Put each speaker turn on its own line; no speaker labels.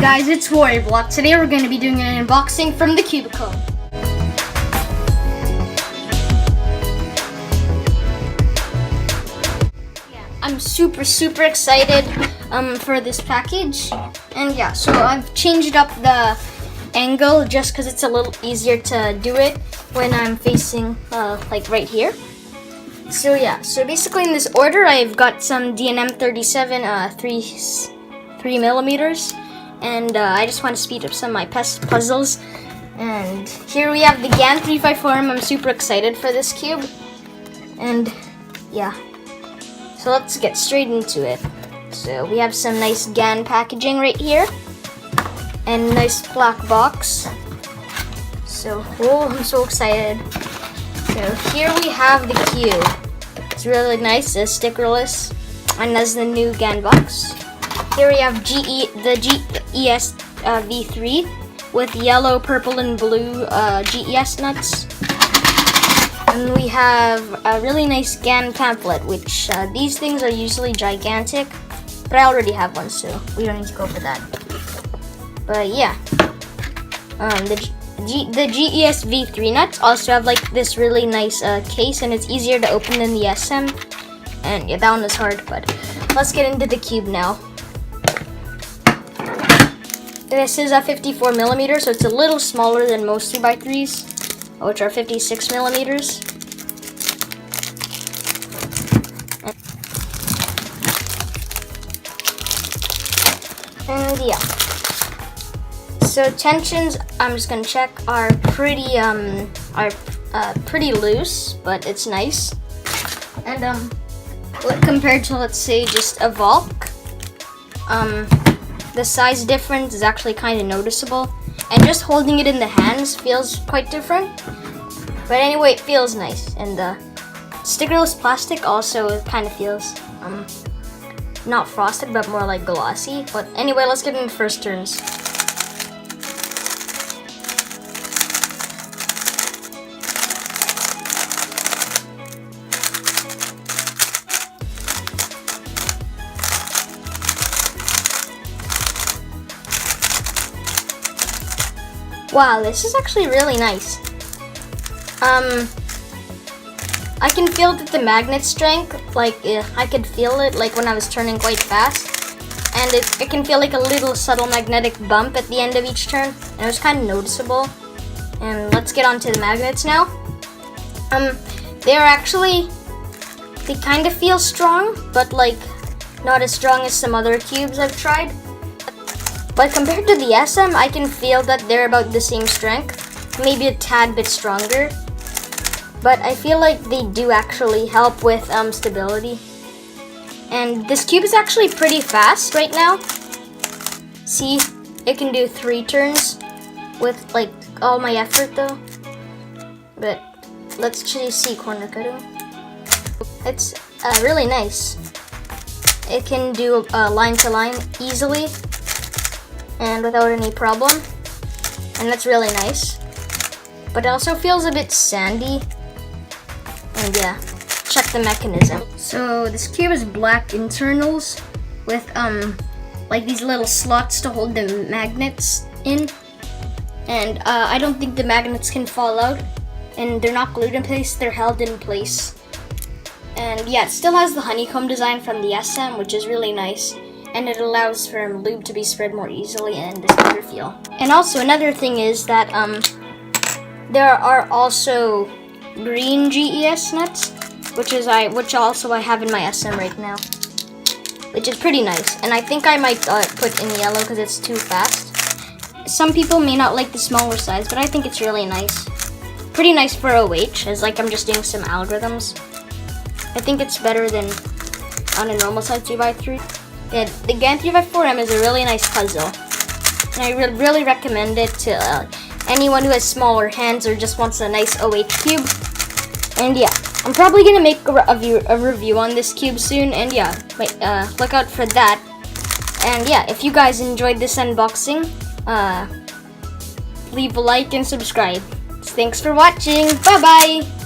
guys, it's WarriorBlock. Today we're going to be doing an unboxing from the Cubicle. I'm super excited for this package. And yeah, so I've changed up the angle just because it's a little easier to do it when I'm facing like right here. So yeah, so basically in this order I've got some D&M 37 3 millimeters. And I just want to speed up some of my puzzles. And here we have the GAN 354M. I'm super excited for this cube. And yeah, so let's get straight into it. So we have some nice GAN packaging right here. And a nice black box. So, oh, I'm so excited. So here we have the cube. It's really nice, it's stickerless. And that's the new GAN box. Here we have the GES V3 with yellow, purple, and blue GES nuts. And we have a really nice GAN pamphlet, which these things are usually gigantic, but I already have one, so we don't need to go for that. But yeah, the GES V3 nuts also have like this really nice case, and it's easier to open than the SM. And yeah, that one was hard, but let's get into the cube now. This is a 54 millimeter, so it's a little smaller than most 3x3s, which are 56 millimeters. And yeah, so tensions, I'm just gonna check, are pretty loose, but it's nice. And compared to, let's say, just a Valk, the size difference is actually kind of noticeable, and just holding it in the hands feels quite different. But anyway, it feels nice, and the stickerless plastic also kind of feels not frosted, but more like glossy. But anyway, let's get into first turns. Wow, this is actually really nice. I can feel that the magnet strength, like I could feel it like when I was turning quite fast. And it can feel like a little subtle magnetic bump at the end of each turn. And it was kind of noticeable. And let's get on to the magnets now. They kind of feel strong, but like not as strong as some other cubes I've tried. But compared to the SM, I can feel that they're about the same strength, maybe a tad bit stronger. But I feel like they do actually help with stability. And this cube is actually pretty fast right now. See, it can do 3 turns with like all my effort though. But let's actually see corner cutting. It's really nice. It can do line to line easily and without any problem, and that's really nice. But it also feels a bit sandy. And yeah, check the mechanism. So this cube is black internals with like these little slots to hold the magnets in. And I don't think the magnets can fall out, and they're not glued in place, they're held in place. And yeah, it still has the honeycomb design from the SM, which is really nice. And it allows for lube to be spread more easily and this better feel. And also another thing is that there are also green GES nuts, which also I have in my SM right now, which is pretty nice. And I think I might put in yellow because it's too fast. Some people may not like the smaller size, but I think it's really nice. Pretty nice for OH, as like I'm just doing some algorithms. I think it's better than on a normal size 3x3. Yeah, the GAN 354M is a really nice puzzle, and I really recommend it to anyone who has smaller hands or just wants a nice OH cube. And yeah, I'm probably gonna make a review on this cube soon, and yeah, look out for that. And yeah, if you guys enjoyed this unboxing, leave a like and subscribe. Thanks for watching. Bye bye.